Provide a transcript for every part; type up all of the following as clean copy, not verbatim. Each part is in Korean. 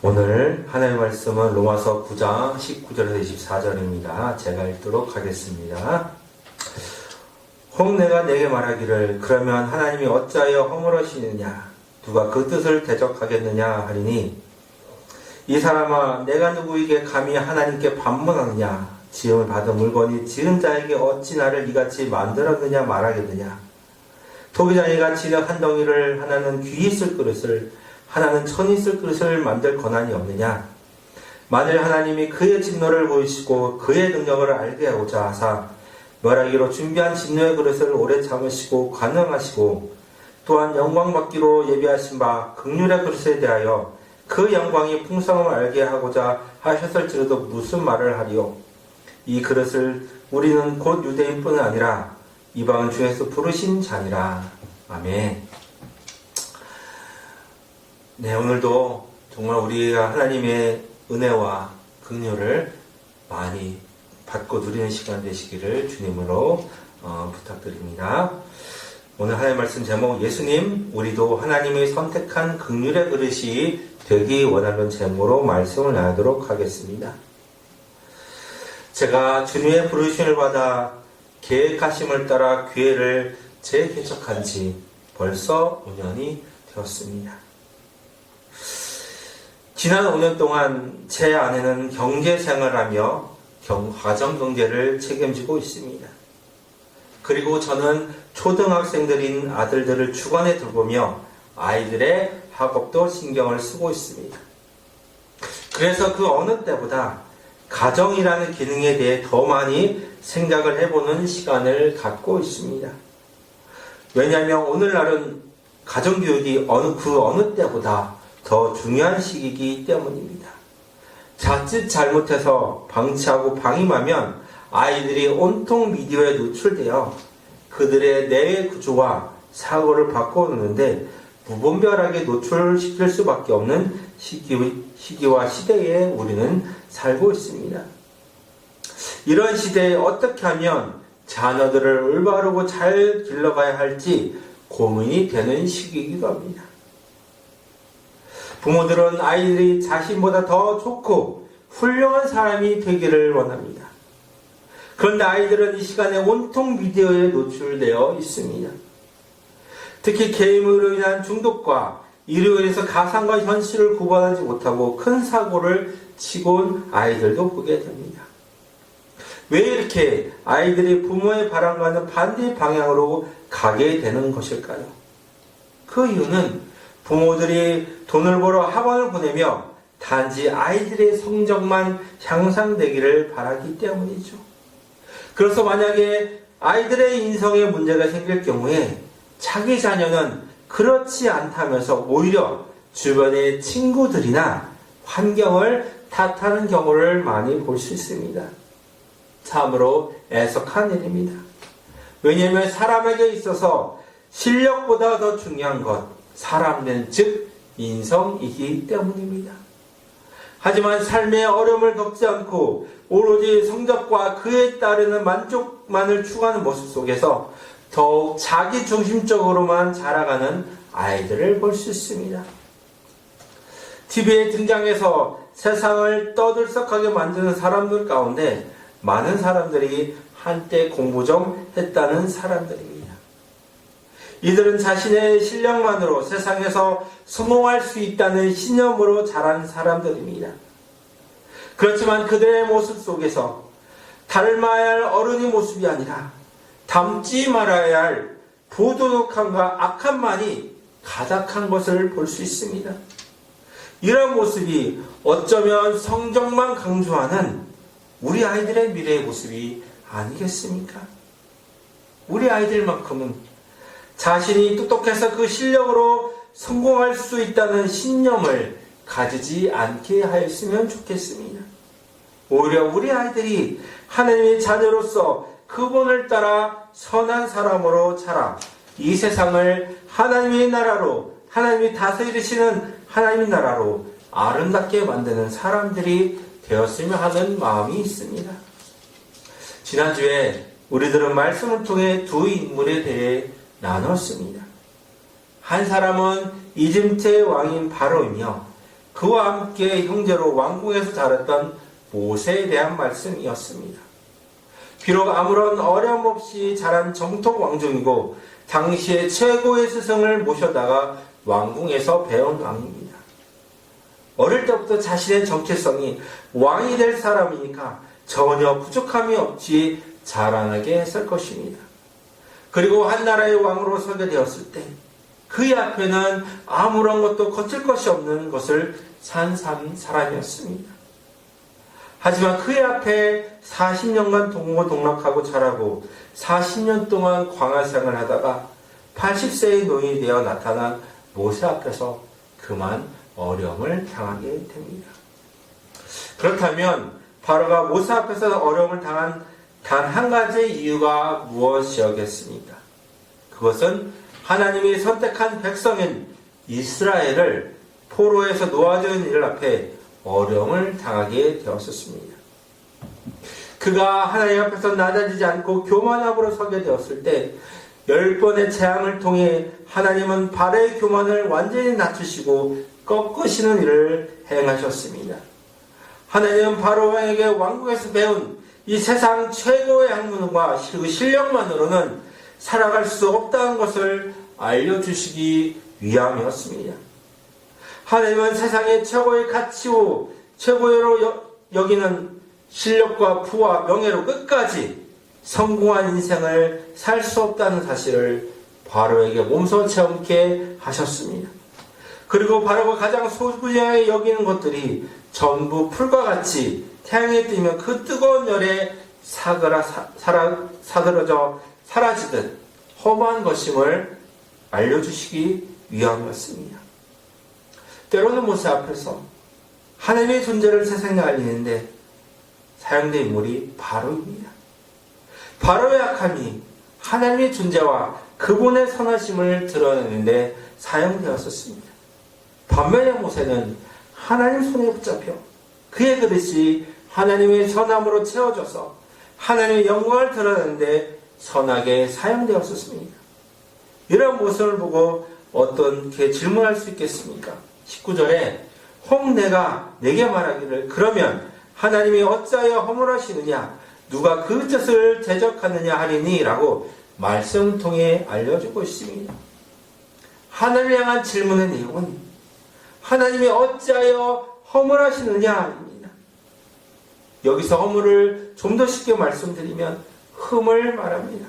오늘 하나님의 말씀은 로마서 9장 19절에서 24절입니다. 제가 읽도록 하겠습니다. 혹 내가 내게 말하기를 그러면 하나님이 어찌하여 허물으시느냐 누가 그 뜻을 대적하겠느냐 하리니 이 사람아 내가 누구에게 감히 하나님께 반문하느냐 지음을 받은 물건이 지은 자에게 어찌 나를 이같이 만들었느냐 말하겠느냐 토기장이가 지는 한 덩이를 하나는 귀히 쓸 그릇을 하나는 천이 쓸 그릇을 만들 권한이 없느냐 만일 하나님이 그의 진노를 보이시고 그의 능력을 알게 하고자 하사 멸하기로 준비한 진노의 그릇을 오래 참으시고 관응하시고 또한 영광 받기로 예비하신 바 긍휼의 그릇에 대하여 그 영광이 풍성함을 알게 하고자 하셨을지라도 무슨 말을 하리요 이 그릇을 우리는 곧 유대인뿐 아니라 이방 중에서 부르신 자니라. 아멘. 네, 오늘도 정말 우리가 하나님의 은혜와 긍휼을 많이 받고 누리는 시간 되시기를 주님으로 부탁드립니다. 오늘 하나님의 말씀 제목 예수님 우리도 하나님이 선택한 긍휼의 그릇이 되기 원하는 제목으로 말씀을 나누도록 하겠습니다. 제가 주님의 부르심을 받아 계획하심을 따라 교회를 재개척한 지 벌써 5년이 되었습니다. 지난 5년 동안 제 아내는 경제생활하며 가정경제를 책임지고 있습니다. 그리고 저는 초등학생들인 아들들을 주관에 돌보며 아이들의 학업도 신경을 쓰고 있습니다. 그래서 그 어느 때보다 가정이라는 기능에 대해 더 많이 생각을 해보는 시간을 갖고 있습니다. 왜냐하면 오늘날은 가정교육이 그 어느 때보다 더 중요한 시기이기 때문입니다. 자칫 잘못해서 방치하고 방임하면 아이들이 온통 미디어에 노출되어 그들의 뇌의 구조와 사고를 바꿔놓는데 무분별하게 노출시킬 수밖에 없는 시기와 시대에 우리는 살고 있습니다. 이런 시대에 어떻게 하면 자녀들을 올바르고 잘 길러가야 할지 고민이 되는 시기이기도 합니다. 부모들은 아이들이 자신보다 더 좋고 훌륭한 사람이 되기를 원합니다. 그런데 아이들은 이 시간에 온통 미디어에 노출되어 있습니다. 특히 게임으로 인한 중독과 이로 인해서 가상과 현실을 구분하지 못하고 큰 사고를 치고 온 아이들도 보게 됩니다. 왜 이렇게 아이들이 부모의 바람과는 반대 방향으로 가게 되는 것일까요? 그 이유는 부모들이 돈을 벌어 학원을 보내며 단지 아이들의 성적만 향상되기를 바라기 때문이죠. 그래서 만약에 아이들의 인성에 문제가 생길 경우에 자기 자녀는 그렇지 않다면서 오히려 주변의 친구들이나 환경을 탓하는 경우를 많이 볼 수 있습니다. 참으로 애석한 일입니다. 왜냐하면 사람에게 있어서 실력보다 더 중요한 것, 사람은 즉 인성이기 때문입니다. 하지만 삶의 어려움을 겪지 않고 오로지 성적과 그에 따르는 만족만을 추구하는 모습 속에서 더욱 자기 중심적으로만 자라가는 아이들을 볼 수 있습니다. TV에 등장해서 세상을 떠들썩하게 만드는 사람들 가운데 많은 사람들이 한때 공부 좀 했다는 사람들입니다. 이들은 자신의 실력만으로 세상에서 성공할 수 있다는 신념으로 자란 사람들입니다. 그렇지만 그들의 모습 속에서 닮아야 할 어른의 모습이 아니라 닮지 말아야 할 부도덕함과 악함만이 가득한 것을 볼 수 있습니다. 이런 모습이 어쩌면 성적만 강조하는 우리 아이들의 미래의 모습이 아니겠습니까? 우리 아이들만큼은 자신이 똑똑해서 그 실력으로 성공할 수 있다는 신념을 가지지 않게 하였으면 좋겠습니다. 오히려 우리 아이들이 하나님의 자녀로서 그분을 따라 선한 사람으로 자라 이 세상을 하나님의 나라로 하나님이 다스리시는 하나님의 나라로 아름답게 만드는 사람들이 되었으면 하는 마음이 있습니다. 지난주에 우리들은 말씀을 통해 두 인물에 대해 나눴습니다. 한 사람은 이집트의 왕인 바로이며 그와 함께 형제로 왕궁에서 자랐던 모세에 대한 말씀이었습니다. 비록 아무런 어려움 없이 자란 정통 왕족이고 당시의 최고의 스승을 모셔다가 왕궁에서 배운 왕입니다. 어릴 때부터 자신의 정체성이 왕이 될 사람이니까 전혀 부족함이 없이 자라나게 했을 것입니다. 그리고 한 나라의 왕으로 서게 되었을 때 그의 앞에는 아무런 것도 거칠 것이 없는 것을 산 사람이었습니다. 하지만 그의 앞에 40년간 동고동락하고 자라고 40년 동안 광야생활을 하다가 80세의 노인이 되어 나타난 모세 앞에서 그만 어려움을 당하게 됩니다. 그렇다면 바로가 모세 앞에서 어려움을 당한 단 한 가지의 이유가 무엇이었겠습니까? 그것은 하나님이 선택한 백성인 이스라엘을 포로에서 놓아준 일 앞에 어려움을 당하게 되었었습니다. 그가 하나님 앞에서 낮아지지 않고 교만함으로 서게 되었을 때 10번의 재앙을 통해 하나님은 바로의 교만을 완전히 낮추시고 꺾으시는 일을 행하셨습니다. 하나님은 바로 왕에게 왕국에서 배운 이 세상 최고의 학문과 그 실력만으로는 살아갈 수 없다는 것을 알려주시기 위함이었습니다. 하나님은 세상의 최고의 가치고 최고로 여기는 실력과 부와 명예로 끝까지 성공한 인생을 살 수 없다는 사실을 바로에게 몸소 체험케 하셨습니다. 그리고 바로가 가장 소중하게 여기는 것들이 전부 풀과 같이 태양에 뜨면 그 뜨거운 열에 사그러져 사라지듯 허무한 것임을 알려주시기 위함이었습니다. 때로는 모세 앞에서 하나님의 존재를 세상에 알리는데 사용된 인물이 바로입니다. 바로의 악함이 하나님의 존재와 그분의 선하심을 드러내는데 사용되었었습니다. 반면에 모세는 하나님 손에 붙잡혀 그의 그릇이 하나님의 선함으로 채워져서 하나님의 영광을 드러내는데 선하게 사용되었었습니다. 이런 모습을 보고 어떻게 질문할 수 있겠습니까? 19절에 혹 내가 내게 말하기를 그러면 하나님이 어찌하여 허물하시느냐 누가 그 뜻을 대적하느냐 하리니 라고 말씀 통해 알려주고 있습니다. 하나님을 향한 질문의 내용은 하나님이 어찌하여 허물하시느냐입니다. 여기서 허물을 좀 더 쉽게 말씀드리면 흠을 말합니다.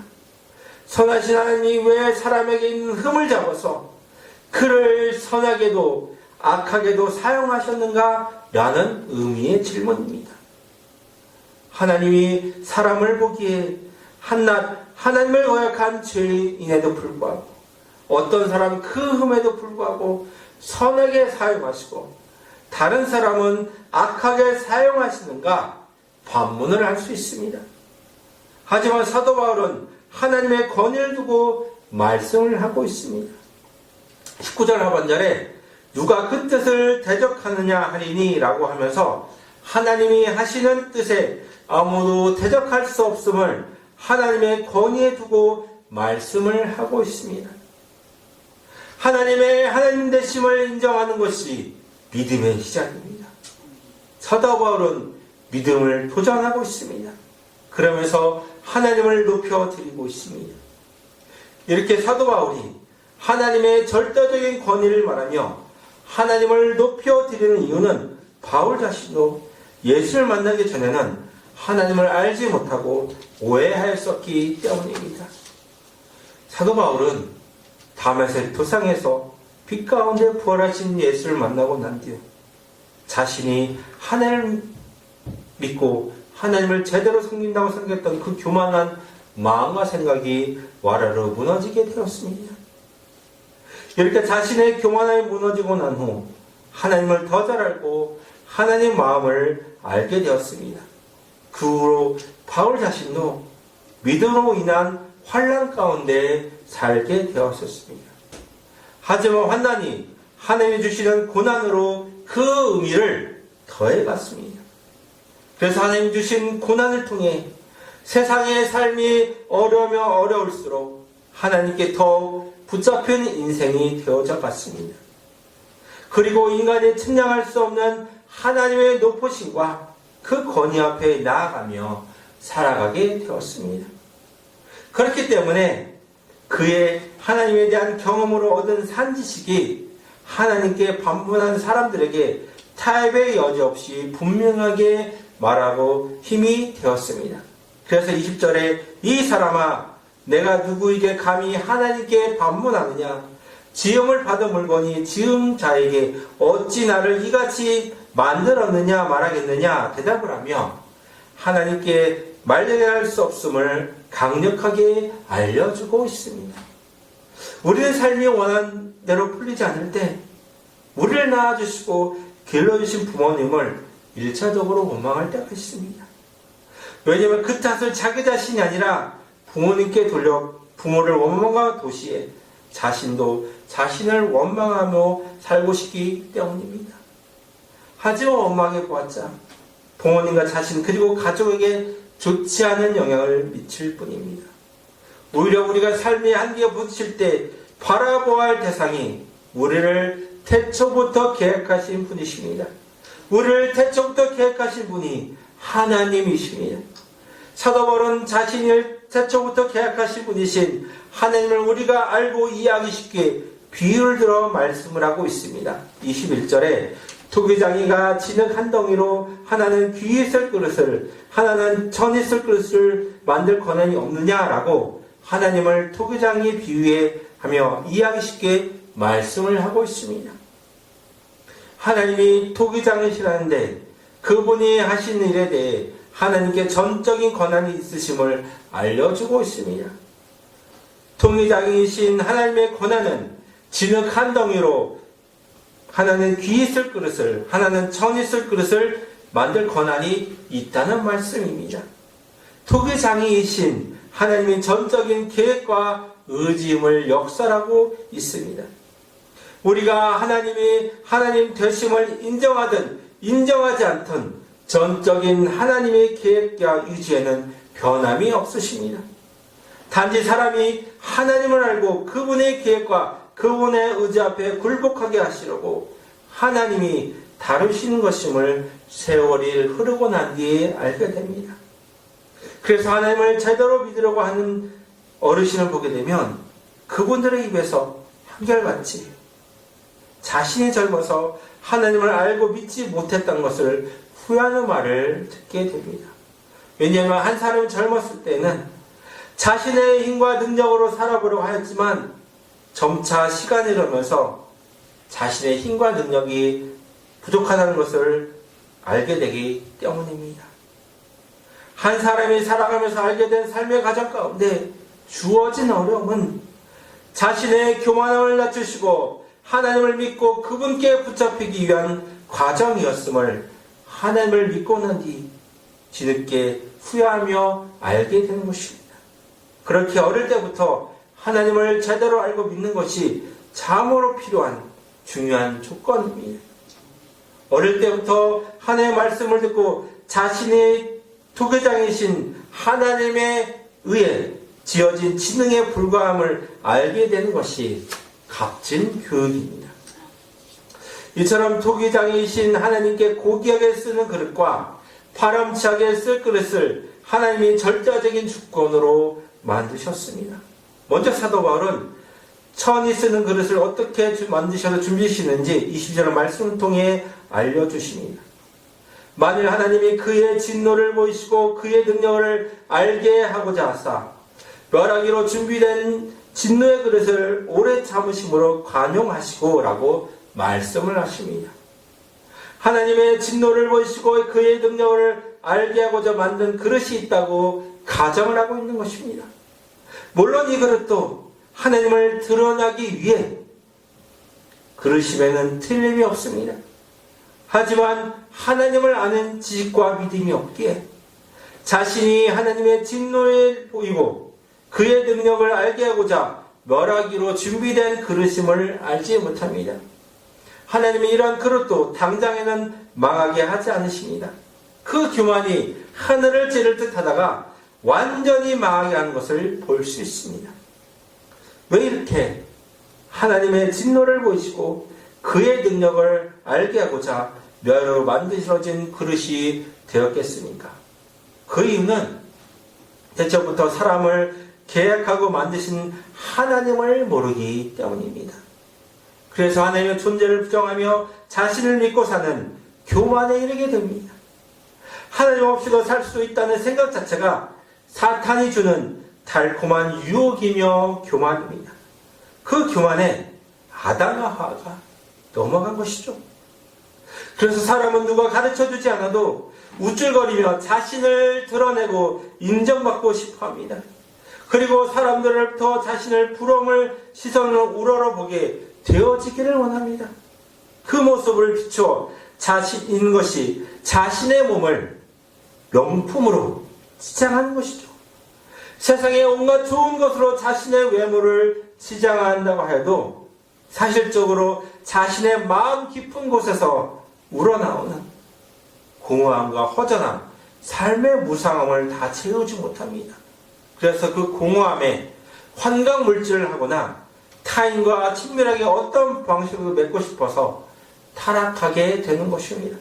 선하신 하나님이 왜 사람에게 있는 흠을 잡아서 그를 선하게도 악하게도 사용하셨는가? 라는 의미의 질문입니다. 하나님이 사람을 보기에 한낱 하나님을 거역한 죄인에도 불구하고 어떤 사람은 그 흠에도 불구하고 선하게 사용하시고 다른 사람은 악하게 사용하시는가? 반문을 할 수 있습니다. 하지만 사도 바울은 하나님의 권위를 두고 말씀을 하고 있습니다. 19절 하반절에 누가 그 뜻을 대적하느냐 하리니 라고 하면서 하나님이 하시는 뜻에 아무도 대적할 수 없음을 하나님의 권위에 두고 말씀을 하고 있습니다. 하나님의 하나님 되심을 인정하는 것이 믿음의 시작입니다. 사도 바울은 믿음을 도전하고 있습니다. 그러면서 하나님을 높여드리고 있습니다. 이렇게 사도 바울이 하나님의 절대적인 권위를 말하며 하나님을 높여드리는 이유는 바울 자신도 예수를 만나기 전에는 하나님을 알지 못하고 오해하였었기 때문입니다. 사도 바울은 다메섹 도상에서 빛 가운데 부활하신 예수를 만나고 난 뒤 자신이 하나님을 믿고 하나님을 제대로 섬긴다고 생각했던 그 교만한 마음과 생각이 와라로 무너지게 되었습니다. 이렇게 자신의 교만함이 무너지고 난 후 하나님을 더 잘 알고 하나님 마음을 알게 되었습니다. 그 후로 바울 자신도 믿음으로 인한 환난 가운데 살게 되었었습니다. 하지만 환난이 하나님이 주시는 고난으로 그 의미를 더해갔습니다. 그래서 하나님 주신 고난을 통해 세상의 삶이 어려우면 어려울수록 하나님께 더욱 붙잡힌 인생이 되어져 갔습니다. 그리고 인간이 측량할 수 없는 하나님의 높으심과 그 권위 앞에 나아가며 살아가게 되었습니다. 그렇기 때문에 그의 하나님에 대한 경험으로 얻은 산지식이 하나님께 반문한 사람들에게 타협의 여지 없이 분명하게 말하고 힘이 되었습니다. 그래서 20절에 이 사람아 내가 누구에게 감히 하나님께 반문하느냐 지음을 받은 물건이 지음 자에게 어찌 나를 이같이 만들었느냐 말하겠느냐 대답을 하며 하나님께 말려야 할 수 없음을 강력하게 알려주고 있습니다. 우리는 삶이 원하는 대로 풀리지 않을 때 우리를 낳아주시고 길러주신 부모님을 1차적으로 원망할 때가 있습니다. 왜냐하면 그 탓을 자기 자신이 아니라 부모님께 돌려 부모를 원망한 도시에 자신도 자신을 원망하며 살고 싶기 때문입니다. 하지만 원망해 보았자 부모님과 자신 그리고 가족에게 좋지 않은 영향을 미칠 뿐입니다. 오히려 우리가 삶의 한계에 부딪힐 때 바라보아야 할 대상이 우리를 태초부터 계획하신 분이십니다. 우리를 태초부터 계획하신 분이 하나님이십니다. 사도 바울은 자신을 태초부터 계획하신 분이신 하나님을 우리가 알고 이해하기 쉽게 비유를 들어 말씀을 하고 있습니다. 21절에 토기장이가 진흙 한 덩이로 하나는 귀에 쓸 그릇을 하나는 천에 쓸 그릇을 만들 권한이 없느냐라고 하나님을 토기장이 비유하며 이해하기 쉽게 말씀을 하고 있습니다. 하나님이 토기장이시라는데 그분이 하신 일에 대해 하나님께 전적인 권한이 있으심을 알려주고 있습니다. 토기장이신 하나님의 권한은 진흙 한 덩이로 하나는 귀 있을 그릇을 하나는 천 있을 그릇을 만들 권한이 있다는 말씀입니다. 토기장이이신 하나님의 전적인 계획과 의지임을 역설하고 있습니다. 우리가 하나님이 하나님 되심을 인정하든 인정하지 않든 전적인 하나님의 계획과 의지에는 변함이 없으십니다. 단지 사람이 하나님을 알고 그분의 계획과 그분의 의지 앞에 굴복하게 하시려고 하나님이 다루시는 것임을 세월이 흐르고 난 뒤에 알게 됩니다. 그래서 하나님을 제대로 믿으려고 하는 어르신을 보게 되면 그분들의 입에서 한결같이 자신이 젊어서 하나님을 알고 믿지 못했던 것을 후회하는 말을 듣게 됩니다. 왜냐하면 한 사람이 젊었을 때는 자신의 힘과 능력으로 살아보려고 하였지만 점차 시간이 흐르면서 자신의 힘과 능력이 부족하다는 것을 알게 되기 때문입니다. 한 사람이 살아가면서 알게 된 삶의 과정 가운데 주어진 어려움은 자신의 교만함을 낮추시고 하나님을 믿고 그분께 붙잡히기 위한 과정이었음을 하나님을 믿고 난 뒤 뒤늦게 후회하며 알게 되는 것입니다. 그렇게 어릴 때부터 하나님을 제대로 알고 믿는 것이 참으로 필요한 중요한 조건입니다. 어릴 때부터 하나님의 말씀을 듣고 자신의 토기장이신 하나님에 의해 지어진 지능에 불과함을 알게 되는 것이 값진 교육입니다. 이처럼 토기장이신 하나님께 고귀하게 쓰는 그릇과 파렴치하게 쓸 그릇을 하나님이 절대적인 주권으로 만드셨습니다. 먼저 사도 바울은 천이 쓰는 그릇을 어떻게 만드셔서 준비하시는지 20절 말씀을 통해 알려주십니다. 만일 하나님이 그의 진노를 보이시고 그의 능력을 알게 하고자 하사 멸하기로 준비된 진노의 그릇을 오래 참으심으로 관용하시고 라고 말씀을 하십니다. 하나님의 진노를 보이시고 그의 능력을 알게 하고자 만든 그릇이 있다고 가정을 하고 있는 것입니다. 물론 이 그릇도 하나님을 드러나기 위해 그릇임에는 틀림이 없습니다. 하지만 하나님을 아는 지식과 믿음이 없기에 자신이 하나님의 진노에 보이고 그의 능력을 알게 하고자 멸하기로 준비된 그릇임을 알지 못합니다. 하나님이 이러한 그릇도 당장에는 망하게 하지 않으십니다. 그 교만이 하늘을 찌를 듯 하다가 완전히 망하게 하는 것을 볼 수 있습니다. 왜 이렇게 하나님의 진노를 보이시고 그의 능력을 알게 하고자 멸로 만들어진 그릇이 되었겠습니까? 그 이유는 대처부터 사람을 계획하고 만드신 하나님을 모르기 때문입니다. 그래서 하나님의 존재를 부정하며 자신을 믿고 사는 교만에 이르게 됩니다. 하나님 없이도 살 수 있다는 생각 자체가 사탄이 주는 달콤한 유혹이며 교만입니다. 그 교만에 아담과 하와가 넘어간 것이죠. 그래서 사람은 누가 가르쳐주지 않아도 우쭐거리며 자신을 드러내고 인정받고 싶어합니다. 그리고 사람들로부터 자신을 부러움을 시선으로 우러러보게 되어지기를 원합니다. 그 모습을 비추어 자신인 것이 자신의 몸을 명품으로 치장하는 것이죠. 세상의 온갖 좋은 것으로 자신의 외모를 치장한다고 해도 사실적으로 자신의 마음 깊은 곳에서 우러나오는 공허함과 허전함, 삶의 무상함을 다 채우지 못합니다. 그래서 그 공허함에 환각물질을 하거나 타인과 친밀하게 어떤 방식으로 맺고 싶어서 타락하게 되는 것입니다.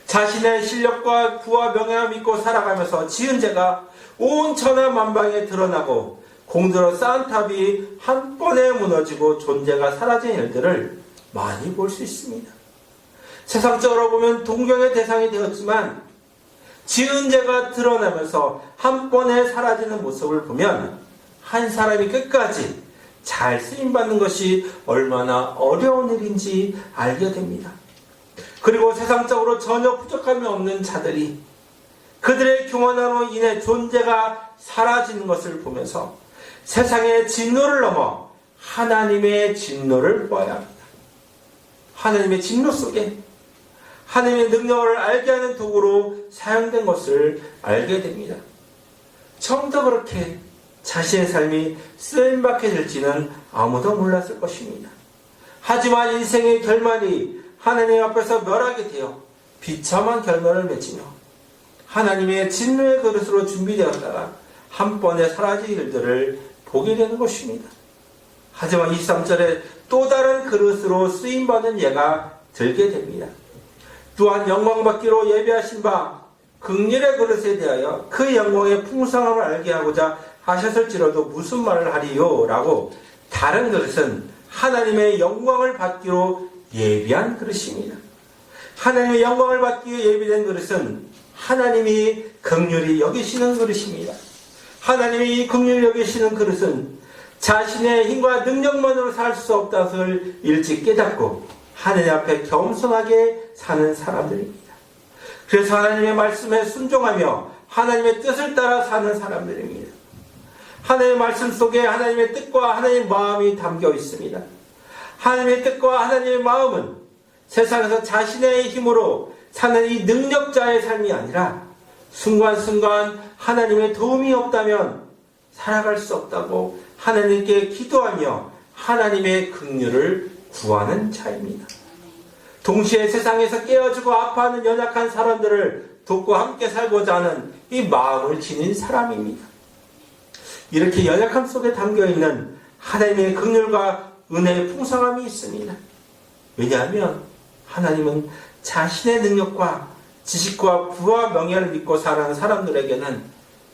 자신의 실력과 부와 명예를 믿고 살아가면서 지은 죄가 온 천하만방에 드러나고 공들어 쌓은 탑이 한 번에 무너지고 존재가 사라진 일들을 많이 볼 수 있습니다. 세상적으로 보면 동경의 대상이 되었지만 지은 죄가 드러나면서 한 번에 사라지는 모습을 보면 한 사람이 끝까지 잘 쓰임받는 것이 얼마나 어려운 일인지 알게 됩니다. 그리고 세상적으로 전혀 부족함이 없는 자들이 그들의 교만함으로 인해 존재가 사라지는 것을 보면서 세상의 진노를 넘어 하나님의 진노를 보아야 합니다. 하나님의 진노 속에 하나님의 능력을 알게 하는 도구로 사용된 것을 알게 됩니다. 처음부터 그렇게 자신의 삶이 쓰임받게 될지는 아무도 몰랐을 것입니다. 하지만 인생의 결말이 하나님 앞에서 멸하게 되어 비참한 결말을 맺으며 하나님의 진노의 그릇으로 준비되었다가 한 번에 사라질 일들을 보게 되는 것입니다. 하지만 23절에 또 다른 그릇으로 쓰임받는 예가 들게 됩니다. 또한 영광받기로 예비하신 바 긍휼의 그릇에 대하여 그 영광의 풍성함을 알게 하고자 하셨을지라도 무슨 말을 하리요? 라고 다른 그릇은 하나님의 영광을 받기로 예비한 그릇입니다. 하나님의 영광을 받기 위해 예비된 그릇은 하나님이 긍휼히 여기시는 그릇입니다. 하나님이 이 긍휼히 여기시는 그릇은 자신의 힘과 능력만으로 살 수 없다는 것을 일찍 깨닫고 하나님 앞에 겸손하게 사는 사람들입니다. 그래서 하나님의 말씀에 순종하며 하나님의 뜻을 따라 사는 사람들입니다. 하나님의 말씀 속에 하나님의 뜻과 하나님의 마음이 담겨 있습니다. 하나님의 뜻과 하나님의 마음은 세상에서 자신의 힘으로 사는 이 능력자의 삶이 아니라 순간순간 하나님의 도움이 없다면 살아갈 수 없다고 하나님께 기도하며 하나님의 긍휼을 구하는 자입니다. 동시에 세상에서 깨어지고 아파하는 연약한 사람들을 돕고 함께 살고자 하는 이 마음을 지닌 사람입니다. 이렇게 연약함 속에 담겨있는 하나님의 긍휼과 은혜의 풍성함이 있습니다. 왜냐하면 하나님은 자신의 능력과 지식과 부와 명예를 믿고 살아가는 사람들에게는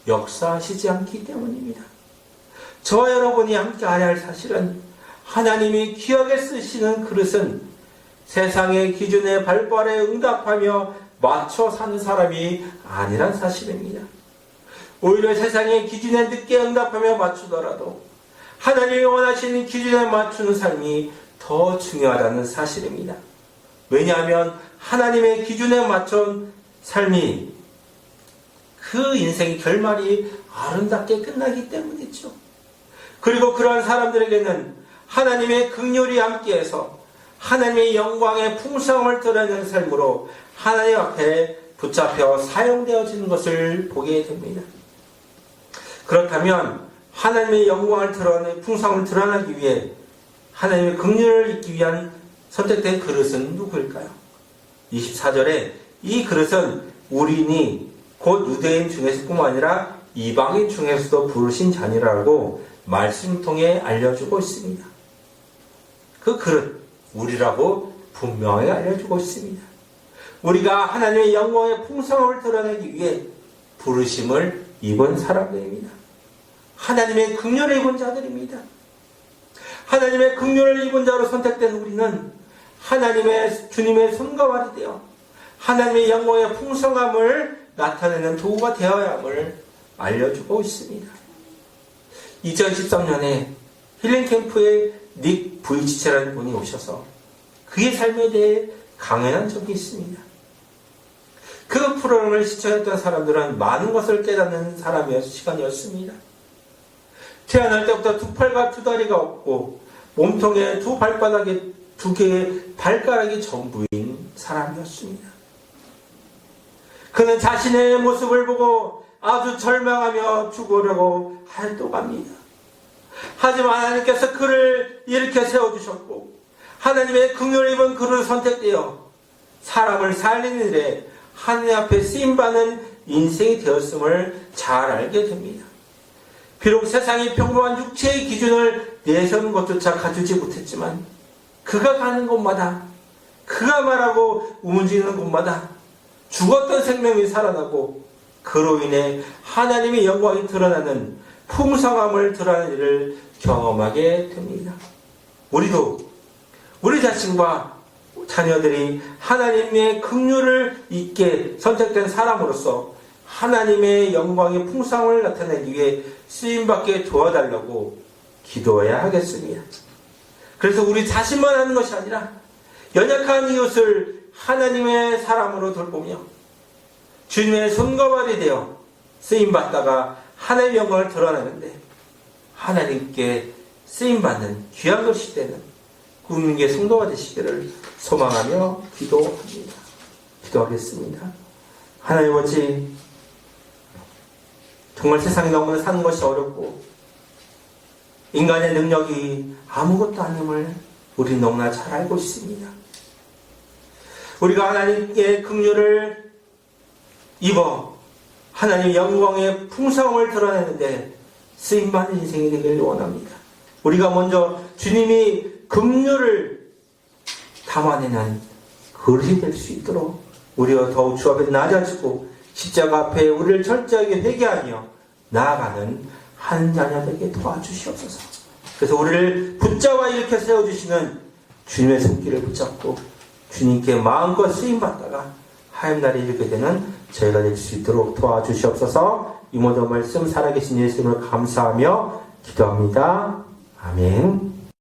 역사하시지 않기 때문입니다. 저와 여러분이 함께 알아야 할 사실은 하나님이 귀하게 쓰시는 그릇은 세상의 기준에 발발에 응답하며 맞춰 사는 사람이 아니란 사실입니다. 오히려 세상의 기준에 늦게 응답하며 맞추더라도 하나님이 원하시는 기준에 맞추는 삶이 더 중요하다는 사실입니다. 왜냐하면 하나님의 기준에 맞춘 삶이 그 인생의 결말이 아름답게 끝나기 때문이죠. 그리고 그러한 사람들에게는 하나님의 긍휼이 함께해서 하나님의 영광의 풍성함을 드러내는 삶으로 하나님 앞에 붙잡혀 사용되어지는 것을 보게 됩니다. 그렇다면 하나님의 영광을 드러내는 풍성함을 드러나기 위해 하나님의 긍휼을 잊기 위한 선택된 그릇은 누구일까요? 24절에 이 그릇은 우리니 곧 유대인 중에서뿐만 아니라 이방인 중에서도 부르신 자니라고 말씀 통해 알려주고 있습니다. 그 그릇, 우리라고 분명하게 알려주고 있습니다. 우리가 하나님의 영광의 풍성함을 드러내기 위해 부르심을 입은 사람들입니다. 하나님의 긍휼을 입은 자들입니다. 하나님의 긍휼을 입은 자로 선택된 우리는 하나님의 주님의 손과 발이 되어 하나님의 영광의 풍성함을 나타내는 도구가 되어야 함을 알려주고 있습니다. 2013년에 힐링캠프에 닉 부이치체라는 분이 오셔서 그의 삶에 대해 강연한 적이 있습니다. 그 프로그램을 시청했던 사람들은 많은 것을 깨닫는 시간이었습니다. 태어날 때부터 두 팔과 두 다리가 없고 몸통에 두 발바닥에 두 개의 발가락이 전부인 사람이었습니다. 그는 자신의 모습을 보고 아주 절망하며 죽으려고 활동합니다. 하지만 하나님께서 그를 일으켜 세워주셨고 하나님의 긍휼을 입은 그를 선택되어 사람을 살리는 일에 하나님 앞에 쓰임받는 인생이 되었음을 잘 알게 됩니다. 비록 세상이 평범한 육체의 기준을 내세우는 것조차 갖추지 못했지만 그가 가는 곳마다, 그가 말하고 움직이는 곳마다 죽었던 생명이 살아나고 그로 인해 하나님의 영광이 드러나는 풍성함을 드러나는 일을 경험하게 됩니다. 우리도 우리 자신과 자녀들이 하나님의 긍휼을 잊게 선택된 사람으로서 하나님의 영광의 풍성함을 나타내기 위해 쓰임받게 도와달라고 기도해야 하겠습니다. 그래서 우리 자신만 하는 것이 아니라 연약한 이웃을 하나님의 사람으로 돌보며 주님의 손과 발이 되어 쓰임받다가 하나님의 영광을 드러내는데 하나님께 쓰임받는 귀한 것이 되는 국민의 성도가 되시기를 소망하며 기도합니다. 기도하겠습니다. 하나님 아버지, 정말 세상에 너무나 사는 것이 어렵고 인간의 능력이 아무것도 아님을 우리 너무나 잘 알고 있습니다. 우리가 하나님께 긍휼을 입어 하나님의 영광의 풍성함을 드러내는데 쓰임받는 인생이 되기를 원합니다. 우리가 먼저 주님이 긍휼을 담아내는 그릇이 될 수 있도록 우리가 더욱 주 앞에 낮아지고 십자가 앞에 우리를 철저하게 회개하며 나아가는 한 자녀 되게 도와주시옵소서. 그래서 우리를 붙잡아 일으켜 세워주시는 주님의 손길을 붙잡고 주님께 마음껏 쓰임받다가 하임날에 이르게 되는 저희가 될 수 있도록 도와주시옵소서. 이 모든 말씀 살아계신 예수님을 감사하며 기도합니다. 아멘.